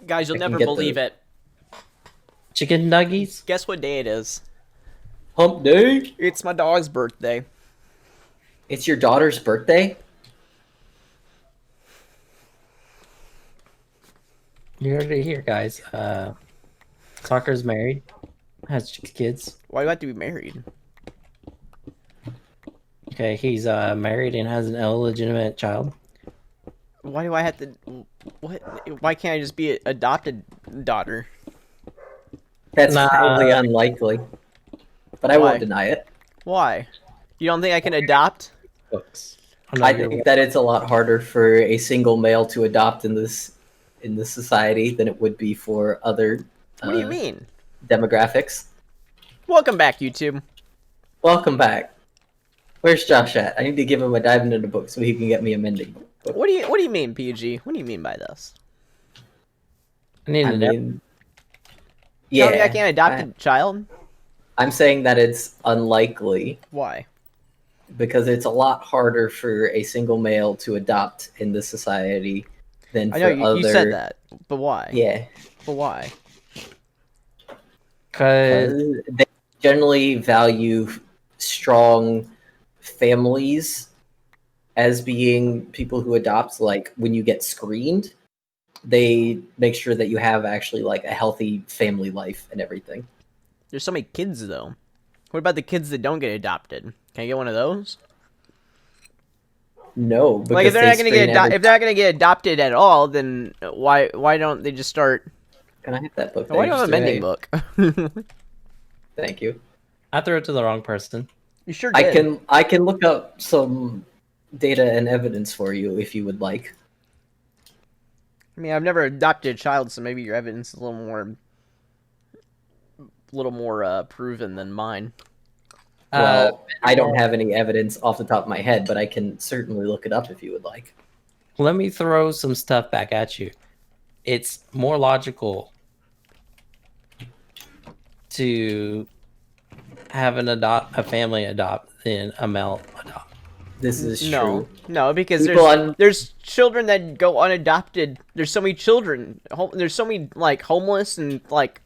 Guys, you'll I can never get believe the it. Chicken nuggies? Guess what day it is? hump day. It's my dog's birthday. It's your daughter's birthday? You heard it here, guys. Soccer's married, has kids. Why do I have to be married? Okay, he's married and has an illegitimate child. Why do I have to... What? Why can't I just be an adopted daughter? That's Nah. highly unlikely. But I Why? won't deny it. Why? You don't think I can adopt? Books. I think that it's a lot harder for a single male to adopt in this society than it would be for other What do you mean? demographics. Welcome back, YouTube. Welcome back. Where's Josh at? I need to give him a dive into the book so he can get me a mending book. What do you mean, PG? What do you mean by this? I need I to know. mean, Tell me yeah, I can't adopt a child? I'm saying that it's unlikely Why? because it's a lot harder for a single male to adopt in this society than I know for other. you said that, but why? Yeah, But why? Cause they generally value strong families as being people who adopt. Like when you get screened, they make sure that you have actually like a healthy family life and everything. There's so many kids though. What about the kids that don't get adopted? Can I get one of those? No, because Like if they're they not gonna screen get if they're not gonna get adopted at all, then why don't they just start? Can I have that book? Why do I have a Thanks. mending book? Thank you. I threw it to the wrong person. You sure did. I can look up some data and evidence for you if you would like. I mean, I've never adopted a child, so maybe your evidence is a little more proven than mine. Well, I don't have any evidence off the top of my head, but I can certainly look it up if you would like. Let me throw some stuff back at you. It's more logical to have a family adopt than a male adopt. This is No, true. no, because People there's children that go unadopted. There's so many children. There's so many like homeless and like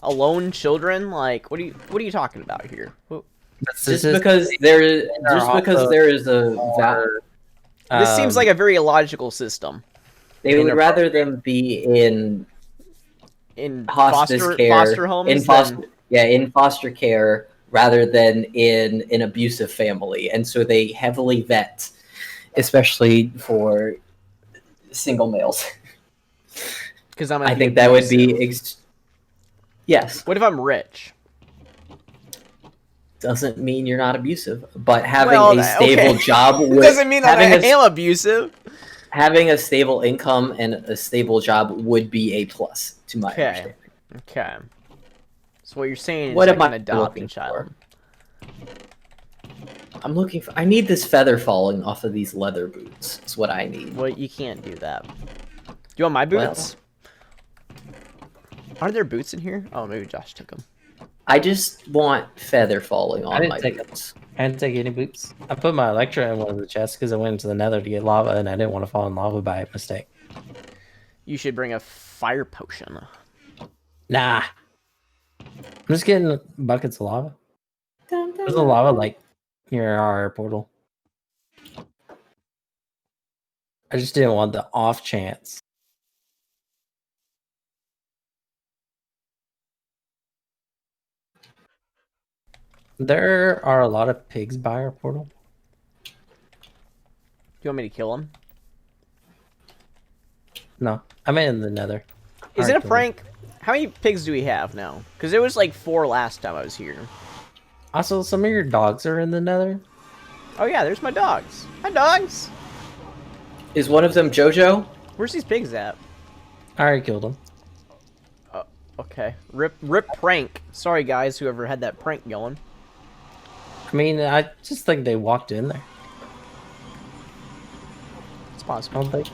alone children. Like, what are you talking about here? Just because there is a This seems like a very illogical system. they would rather them be in hospice care, foster homes, in foster care rather than in an abusive family, and so they heavily vet, especially for single males. Because I think that would be yes. What if I'm rich? Doesn't mean you're not abusive, but having Well, a stable job doesn't mean that I am abusive. Having a stable income and a stable job would be a plus to my understanding. Okay. So what you're saying is What I am can I adopt a looking child. I'm looking for. I need this feather falling off of these leather boots. That's what I need. Well, you can't do that. Do you want my boots? Are there boots in here? Oh, maybe Josh took them. I just want feather falling on my boots. I didn't take any boots. I put my Electra in one of the chests because I went into the Nether to get lava, and I didn't want to fall in lava by mistake. You should bring a fire potion. Nah. I'm just getting buckets of lava. There's a lava like near our portal. I just didn't want the off chance. There are a lot of pigs by our portal. Do you want me to kill them? No, I'm in the Nether. Is it a prank? How many pigs do we have now? Because it was like 4 last time I was here. Also, some of your dogs are in the Nether. Oh yeah, there's my dogs. Hi, dogs. Is one of them JoJo? Where's these pigs at? I already killed them. Okay. Rip prank. Sorry guys, whoever had that prank going. I mean, I just think they walked in there. It's I possible. don't think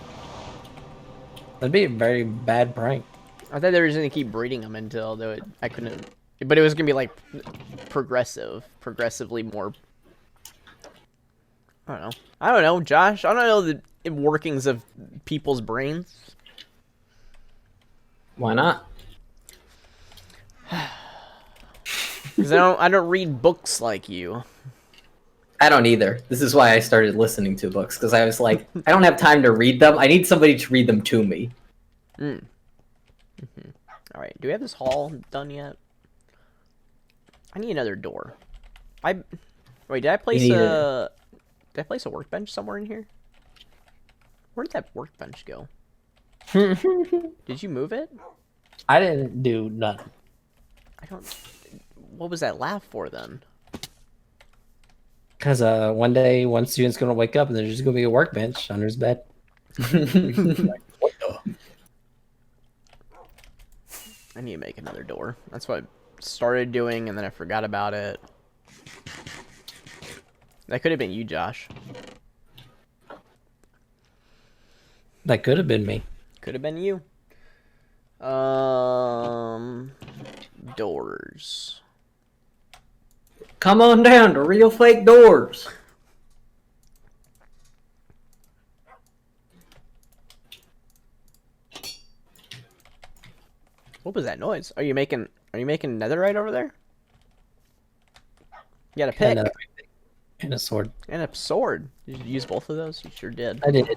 that'd be a very bad prank. I thought they were just gonna keep breeding them until I couldn't. But it was gonna be like progressively more. I don't know. I don't know, Josh. I don't know the workings of people's brains. Why not? Because I don't read books like you. I don't either. This is why I started listening to books, because I was like, I don't have time to read them. I need somebody to read them to me. All right, do we have this hall done yet? I need another door. Wait, did I place a workbench somewhere in here? Where did that workbench go? Did you move it? I didn't do nothing. I don't. What was that laugh for then? Because one day, one student's going to wake up and there's just going to be a workbench under his bed. Like, what the? I need to make another door. That's what I started doing, and then I forgot about it. That could have been you, Josh. That could have been me. Could have been you. Doors. Come on down to Real Fake Doors. What was that noise? Are you making netherite over there? You got a pick And a sword. and a sword. Did you use both of those? You sure did. I did.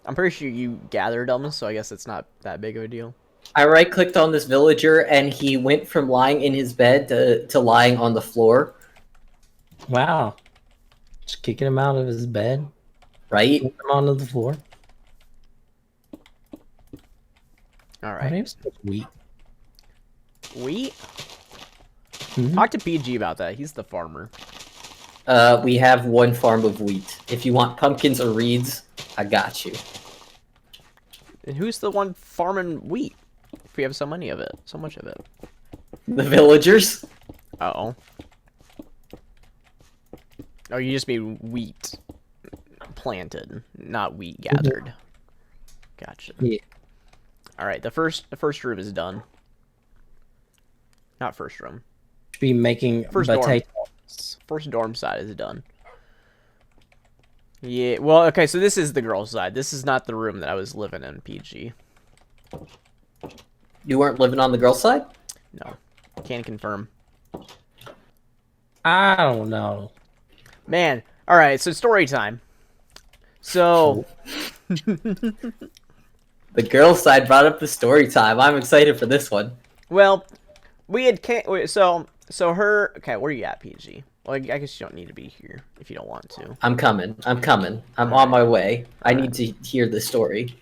I'm pretty sure you gathered them, so I guess it's not that big of a deal. I right-clicked on this villager, and he went from lying in his bed to lying on the floor. Wow. Just kicking him out of his bed. Right? Putting him onto the floor. All My right. name's Wheat. Wheat? Mhm. Talk to PG about that. He's the farmer. We have one farm of wheat. If you want pumpkins or reeds, I got you. And who's the one farming wheat? If we have so much of it. The villagers? Uh-oh. Oh, you just mean wheat planted, not wheat gathered. Gotcha. Yeah. All right, the first room is done. Not first room. Be making First dorm. potatoes. First dorm side is done. Yeah, well, okay, so this is the girl's side. This is not the room that I was living in, PG. You weren't living on the girl's side? No. Can confirm. I don't know. Man, all right, so story time. So... The girl's side brought up the story time. I'm excited for this one. Well, we had so her. Okay, where are you at, PG? Well, I guess you don't need to be here if you don't want to. I'm coming. I'm on my way. I need to hear the story.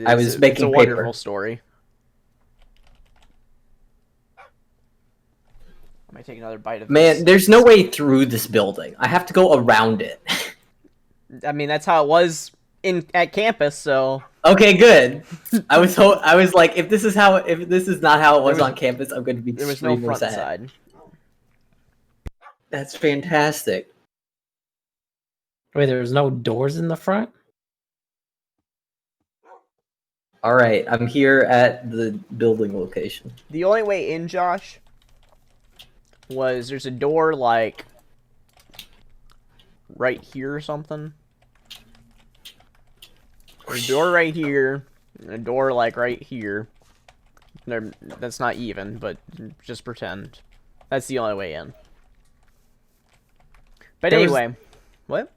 I was making it's a paper. wonderful story. I might take another bite of Man, this. there's no way through this building. I have to go around it. I mean, that's how it was at campus. So Okay, good. I was like, if this is not how it was on campus, I'm going to be there was no extremely front sad. side. That's fantastic. Wait, there's no doors in the front? All right, I'm here at the building location. The only way in, Josh, was there's a door like right here or something. There's a door right here, and a door like right here. That's not even, but just pretend. That's the only way in. But anyway, what?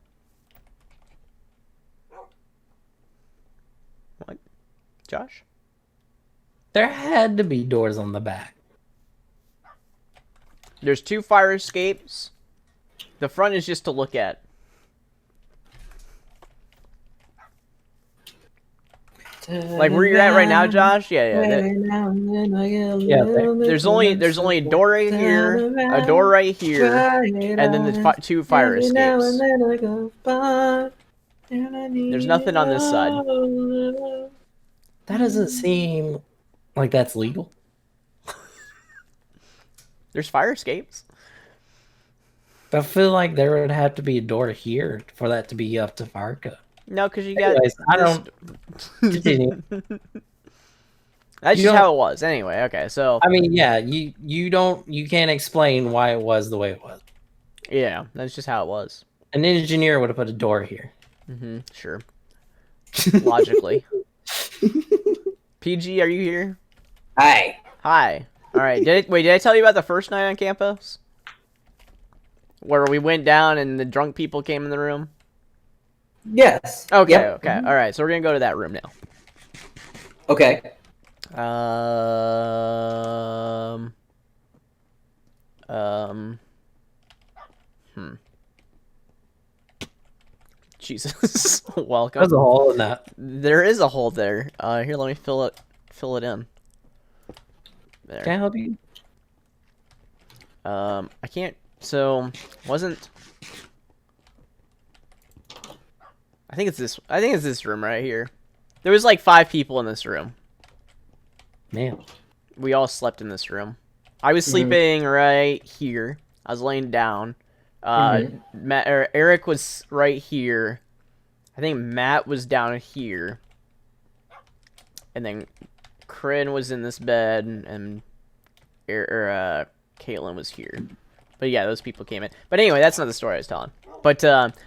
What? Josh? There had to be doors on the back. There's 2 fire escapes. The front is just to look at. Like where you're at right now, Josh? Yeah. There's only a door right here, a door right here, and then the 2 fire escapes. There's nothing on this side. That doesn't seem like that's legal. There's fire escapes. I feel like there would have to be a door here for that to be up to fire code. No, because you got. Anyways, I don't continue. That's just how it was. Anyway, okay, so I mean, yeah, you can't explain why it was the way it was. yeah, that's just how it was. An engineer would have put a door here. Sure. Logically. PG, are you here? Hi. Hi. All right. Did I tell you about the first night on campus? Where we went down and the drunk people came in the room? Yes. Okay, Yep. okay. All right, so we're going to go to that room now. Okay. Hmm. Jesus. Welcome. There's a hole in that. There is a hole there. Here, let me fill it in. There. Can I help you? I can't. So, wasn't. I think it's this room right here. There was like 5 people in this room. Man. We all slept in this room. I was sleeping right here. I was laying down. Eric was right here. I think Matt was down here. And then Corinne was in this bed, and Caitlin was here. But yeah, those people came in. But anyway, that's not the story I was telling. But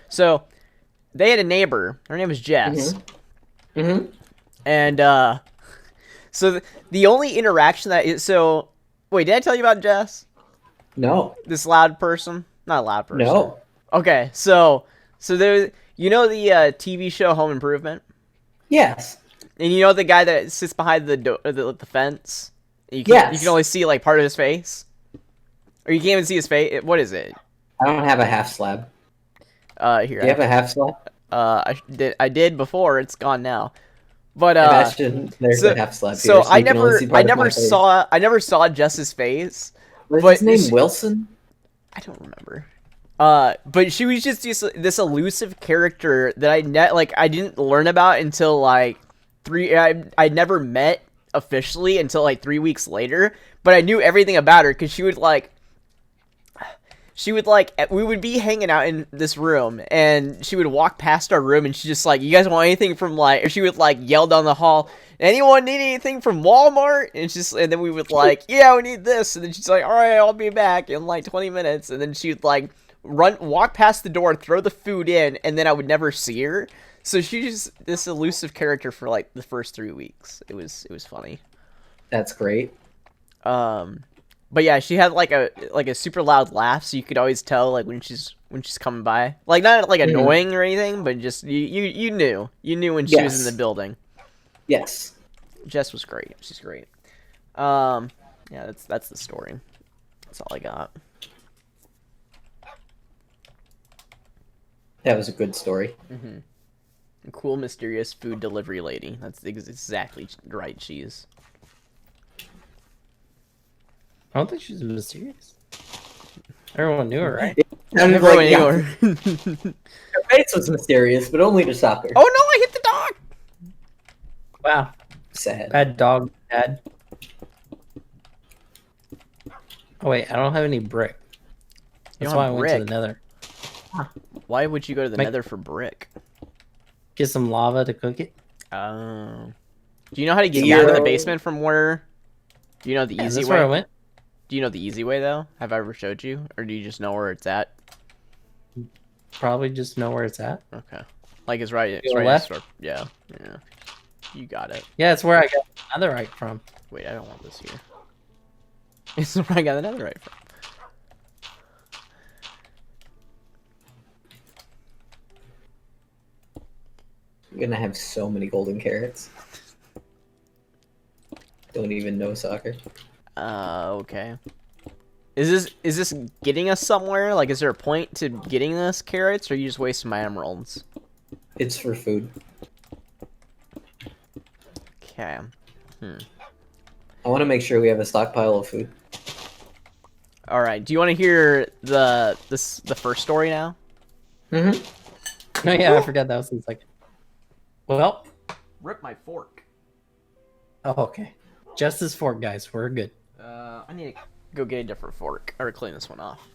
so they had a neighbor. Her name was Jess. And so the only interaction that is so. Wait, did I tell you about Jess? No. This loud person? Not a loud person. No. Okay, so there, you know the TV show Home Improvement, Yes. and you know the guy that sits behind the fence. You can only see like part of his face, or you can't even see his face. What is it? I don't have a half slab. Here. Do you have a half slab? I did before. It's gone now. But Imagine there's a half slab so here, so I you can only see part of my face. I never saw Jess's face. Was but his name Wilson? I don't remember. But she was just this elusive character that I didn't learn about until like I never met officially until like 3 weeks later. But I knew everything about her because we would be hanging out in this room, and she would walk past our room, and she's just like, "You guys want anything from like?" Or she would like yell down the hall, "Anyone need anything from Walmart?" And then we would like, "Yeah, we need this." And then she's like, "All right, I'll be back in like 20 minutes." And then she would like walk past the door, throw the food in, and then I would never see her. So she's just this elusive character for like the first 3 weeks. It was funny. That's great. But yeah, she had like a super loud laugh, so you could always tell like when she's coming by. Like not like annoying or anything, but just you knew when she was in the building. Yes. Jess was great. She's great. Yeah, that's the story. That's all I got. That was a good story. A cool, mysterious food delivery lady. That's exactly right. She is. I don't think she's mysterious. Everyone knew her, right? Everyone knew her. Her face was mysterious, but only to soccer. Oh no! I hit the dog. Wow. Sad. Bad dog, dad. Oh wait, I don't have any brick. That's why I went to the nether. Why would you go to the nether for brick? Get some lava to cook it. Oh. Do you know how to get down to the basement from where? Do you know the easy way? Is this where I went? Do you know the easy way though? Have I ever showed you, or do you just know where it's at? Probably just know where it's at. Okay. Like it's right. It's To the right left? Yeah. Yeah. You got it. Yeah, it's where I got the netherite from. Wait, I don't want this here. It's where I got the netherite from. You're gonna have so many golden carrots. Don't even know soccer. Okay. Is this getting us somewhere? Like, is there a point to getting this carrots, or are you just wasting my emeralds? It's for food. Okay. I want to make sure we have a stockpile of food. All right. Do you want to hear the first story now? Oh yeah, I forgot that was the second. Well, Rip my fork. oh okay. Just this fork, guys. We're good. I need to go get a different fork or clean this one off.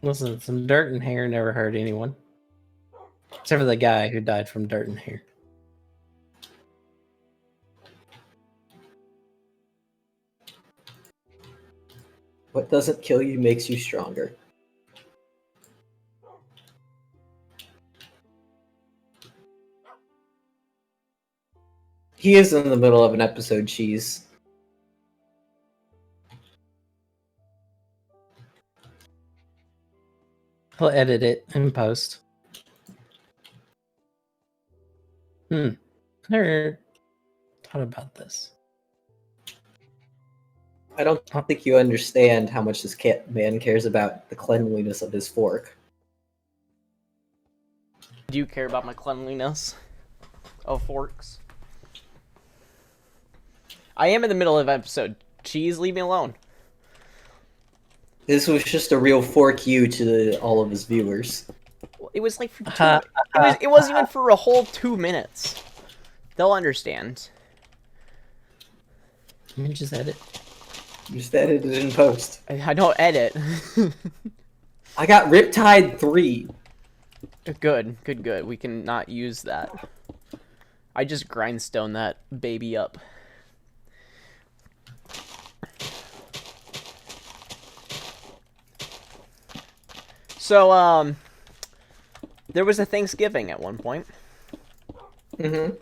Listen, some dirt and hair never hurt anyone. Except for the guy who died from dirt and hair. What doesn't kill you makes you stronger. He is in the middle of an episode, Cheese. I'll edit it in post. Never thought about this. I don't think you understand how much this man cares about the cleanliness of his fork. Do you care about my cleanliness of forks? I am in the middle of an episode. Cheese, leave me alone. This was just a real fork you to all of his viewers. It was like for it wasn't even for a whole 2 minutes. They'll understand. Let me just edit. Just edit it in post. I don't edit. I got Riptide 3. Good. We can not use that. I just grindstone that baby up. So, there was a Thanksgiving at one point. Mm-hmm.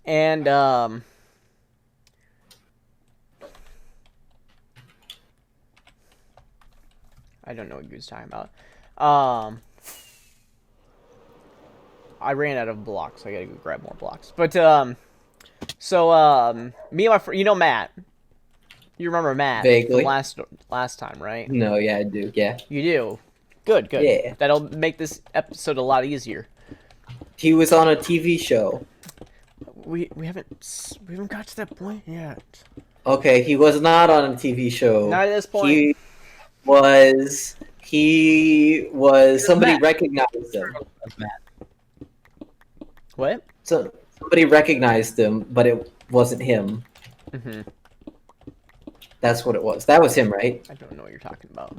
And, I don't know what Goo's talking about. I ran out of blocks, so I gotta go grab more blocks. But, me and my friend, you know Matt. You remember Matt? Vaguely. From last time, right? No, yeah, I do, yeah. You do? Good. Yeah. That'll make this episode a lot easier. He was on a TV show. We haven't got to that point yet. Okay, he was not on a TV show. Not at this point. He was somebody recognized him. What? So somebody recognized him, but it wasn't him. Mm-hmm. That's what it was. That was him, right? I don't know what you're talking about.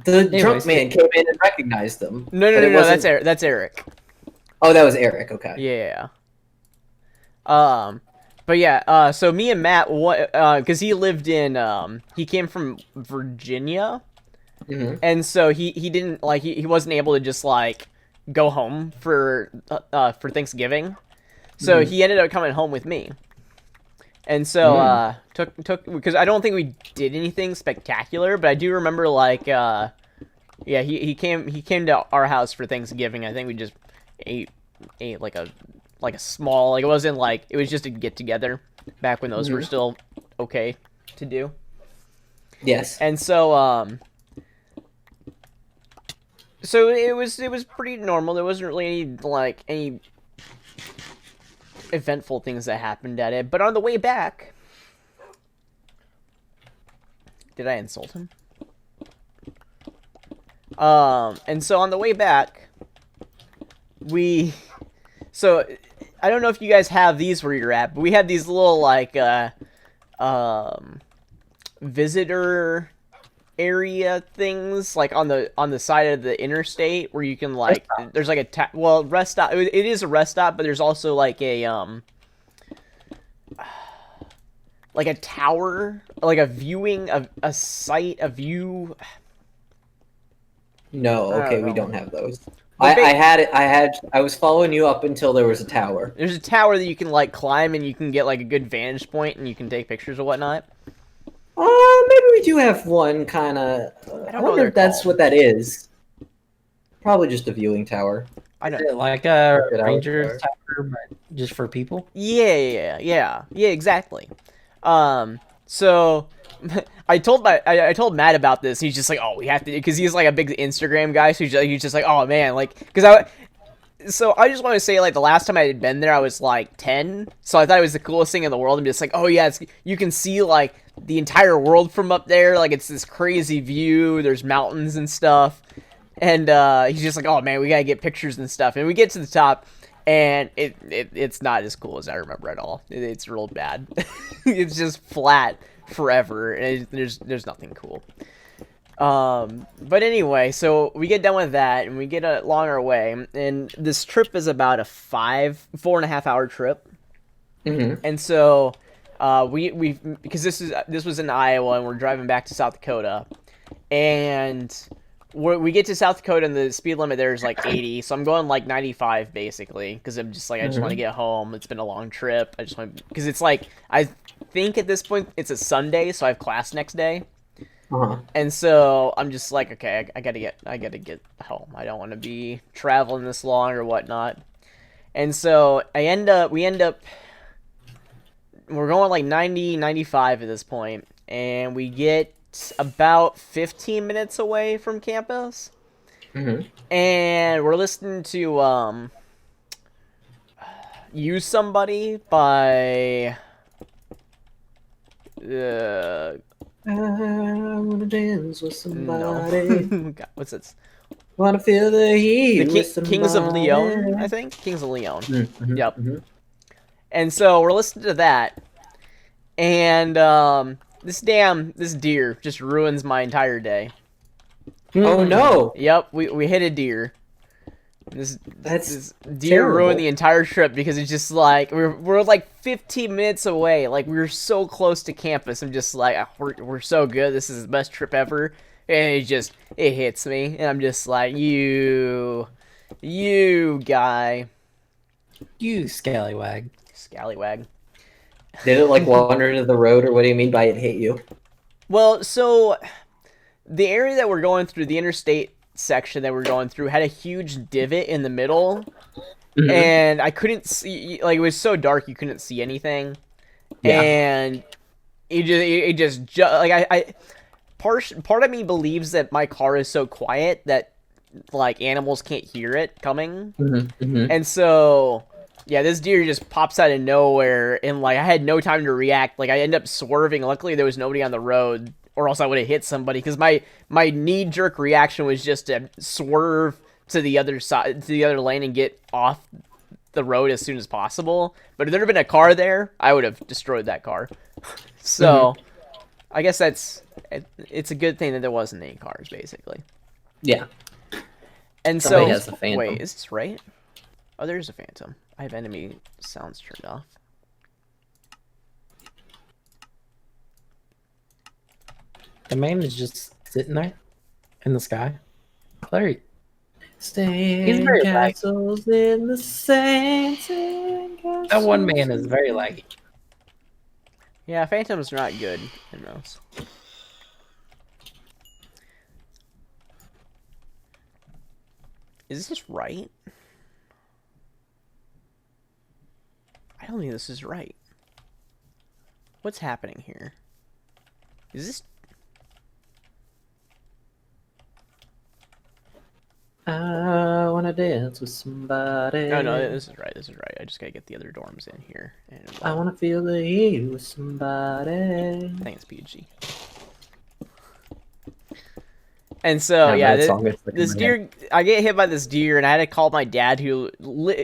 The drunk man came in and recognized him. No, that's Eric. That's Eric. Oh, that was Eric. Okay. Yeah. But yeah. So me and Matt, because he lived in, he came from Virginia, and so he didn't he wasn't able to just go home for Thanksgiving, so he ended up coming home with me. And so, took because I don't think we did anything spectacular, but I do remember he came to our house for Thanksgiving. I think we just ate like a small, it wasn't it was just a get together back when those were still okay to do. Yes. And so so it was pretty normal. There wasn't really any eventful things that happened at it, but on the way back, did I insult him? And so on the way back, so I don't know if you guys have these where you're at, but we had these little visitor area things on the side of the interstate where you can there's a rest stop. It is a rest stop, but there's also a tower, a viewing of a site, a view. No, okay, we don't have those. I was following you up until there was a tower. There's a tower that you can climb and you can get a good vantage point and you can take pictures or whatnot. Maybe we do have one kind of. I wonder if that's what that is. Probably just a viewing tower. I don't know, like a ranger tower, but just for people. Yeah, exactly. So I told Matt about this. He's just oh, we have to, because he's a big Instagram guy. So he's just oh man, So I just want to say, the last time I had been there, I was 10, so I thought it was the coolest thing in the world. I'm just oh yeah, you can see the entire world from up there. It's this crazy view. There's mountains and stuff, and he's just oh man, we gotta get pictures and stuff. And we get to the top, and it's not as cool as I remember at all. It's real bad. It's just flat forever, and there's nothing cool. But anyway, so we get done with that, and we get along our way, and this trip is about a 4.5 hour trip. And so, because this was in Iowa, and we're driving back to South Dakota, and we get to South Dakota and the speed limit there is like 80, so I'm going like 95 basically because I'm just like I just want to get home. It's been a long trip. I just want because it's like I think at this point it's a Sunday, so I have class next day, and so I'm just like okay, I gotta get home. I don't want to be traveling this long or whatnot, and so we end up we're going like 90, 95 at this point, and we get about 15 minutes away from campus, and we're listening to Use Somebody by I wanna dance with somebody. no. God, what's this? Wanna feel the heat with somebody. Kings of Leon, I think. Kings of Leon. Yep. And so we're listening to that, and this deer just ruins my entire day. Oh no! Yep, we hit a deer. This deer terrible. ruined the entire trip because it's just like we're like 15 minutes away. Like we were so close to campus. I'm just like we're so good. This is the best trip ever. And it hits me, and I'm just like you guy, You scallywag. scallywag. Did it like wander into the road, or what do you mean by it hit you? Well, so the area that we're going through, the interstate section that we're going through, had a huge divot in the middle, and I couldn't see. Like it was so dark, you couldn't see anything, and it just like I part of me believes that my car is so quiet that like animals can't hear it coming, and so. Yeah, this deer just pops out of nowhere, and like I had no time to react. Like I end up swerving. Luckily, there was nobody on the road, or else I would have hit somebody. Because my knee-jerk reaction was just to swerve to the other side, to the other lane, and get off the road as soon as possible. But if there had been a car there, I would have destroyed that car. So, I guess it's a good thing that there wasn't any cars, basically. Yeah. And Somebody so, has a phantom. wait, is this right? Oh, there's a phantom. I have enemy sounds turned off. The man is just sitting there in the sky. Larry. Staying very castles in the sand. That one man is very laggy. Yeah, phantoms are not good in those. Is this right? I don't think this is right. What's happening here? Is this... I wanna dance with somebody. No, this is right. This is right. I just gotta get the other dorms in here. And I wanna feel the heat with somebody. I think it's PG. And so, yeah, this deer, I get hit by this deer, and I had to call my dad, who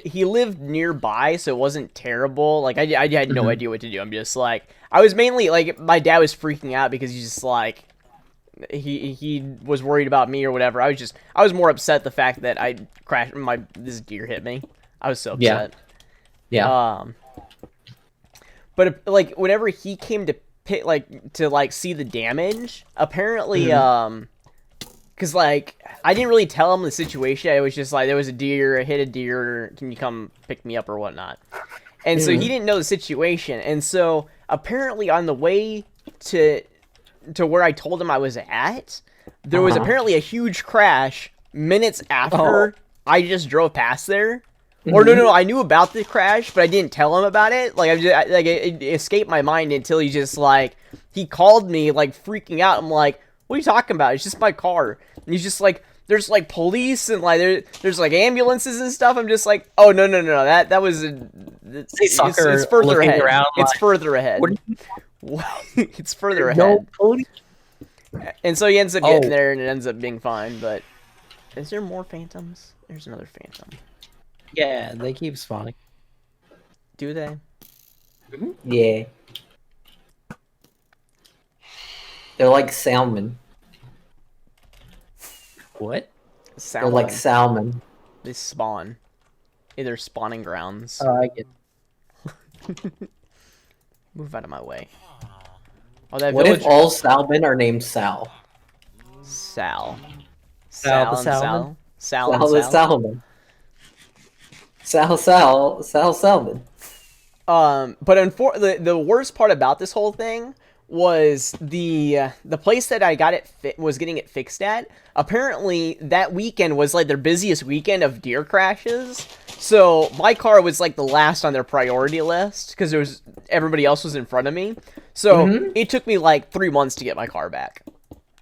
he lived nearby, so it wasn't terrible. Like, I had no idea what to do. I'm just like, I was mainly, like, my dad was freaking out because he's just like, he was worried about me or whatever. I was more upset the fact that I crashed, this deer hit me. I was so upset. Yeah. But, like, whenever he came to see the damage, apparently, because, like, I didn't really tell him the situation. I was just like, there was a deer, I hit a deer, can you come pick me up or whatnot? And so he didn't know the situation. And so, apparently, on the way to where I told him I was at, there was apparently a huge crash minutes after I just drove past there. Or no, I knew about the crash, but I didn't tell him about it. Like, it escaped my mind until he called me, like, freaking out. I'm like, what are you talking about? It's just my car. And he's just like, there's like police and like there's like ambulances and stuff. I'm just like, oh no, that was it's further ahead. It's further ahead. It's further ahead. And so he ends up getting there, and it ends up being fine. But is there more phantoms? There's another phantom. Yeah, they keep spawning. Do they? Yeah. They're like salmon. What? They're like salmon. They spawn. Either spawning grounds. Oh, I get Move out of my way. Oh, that What village... if all salmon are named Sal? Sal. Sal the Salmon. Sal the Salmon. Sal Salmon. But the worst part about this whole thing was the place that I got it was getting it fixed at. Apparently, that weekend was like their busiest weekend of deer crashes. So my car was like the last on their priority list because everybody else was in front of me. So it took me like 3 months to get my car back.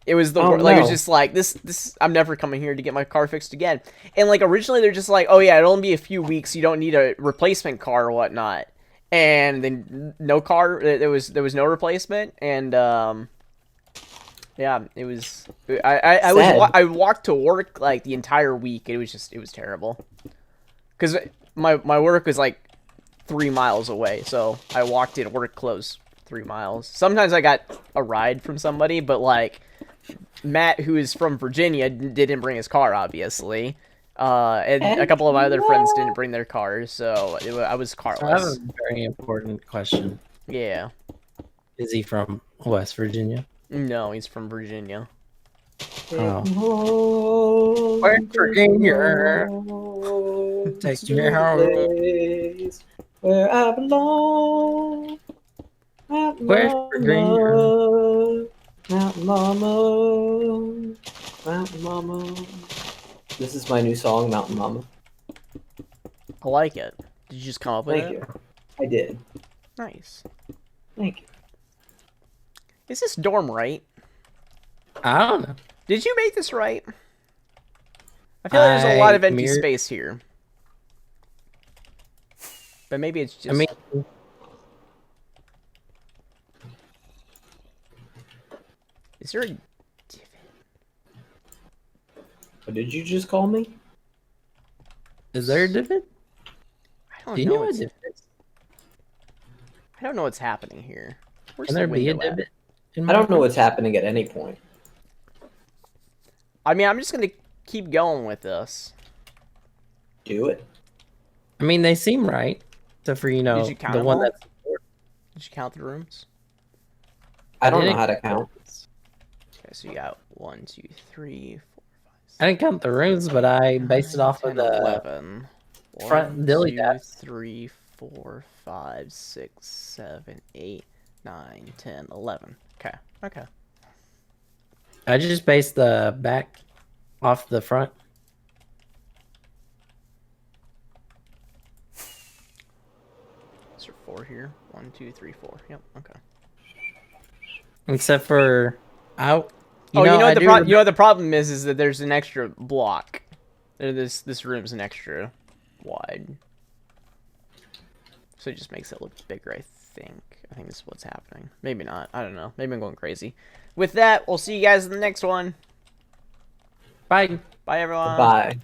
It was it was just like this. I'm never coming here to get my car fixed again. And like originally they're just like, oh yeah, it'll only be a few weeks. You don't need a replacement car or whatnot. And then no car. There was no replacement. And yeah, it was. I walked to work like the entire week. It was terrible. Because my work was like 3 miles away, so I walked in work close 3 miles. Sometimes I got a ride from somebody, but like Matt, who is from Virginia, didn't bring his car, obviously. And a couple of my other friends didn't bring their cars, so I was carless. I have a very important question. Yeah. Is he from West Virginia? No, he's from Virginia. Oh. West Virginia. Take me home. Where I belong. West Virginia. Mountain Mama. Mountain Mama. This is my new song, Mountain Mama. I like it. Did you just come up with it? Thank you. I did. Nice. Thank you. Is this dorm right? I don't know. Did you make this right? I feel like there's a lot of empty space here. But maybe it's just... I mean... Is there a divot? What did you just call me? Is there a divot? I don't know. I don't know what's happening here. Where's Can there be a divot? I don't know what's happening at any point. I mean, I'm just gonna keep going with this. Do it. I mean, they seem right. Except for, Did you count the them one all? that's... Did you count the rooms? I don't know how to count. Okay, so you got 1, 2, 3, 4, 5, 6. I didn't count the rooms, but I based it off 10, of the 11. front dilly 2, daps. 3, 4, 5, 6, 7, 8, 9, 10, 11. Okay. Okay. I just based the back off the front. Is there 4 here? 1, 2, 3, 4. Yep. Okay. Except for out. You know what the problem is that there's an extra block. This room's an extra wide, so it just makes it look bigger. I think this is what's happening. Maybe not. I don't know. Maybe I'm going crazy. With that, we'll see you guys in the next one. Bye. Bye, everyone. Bye.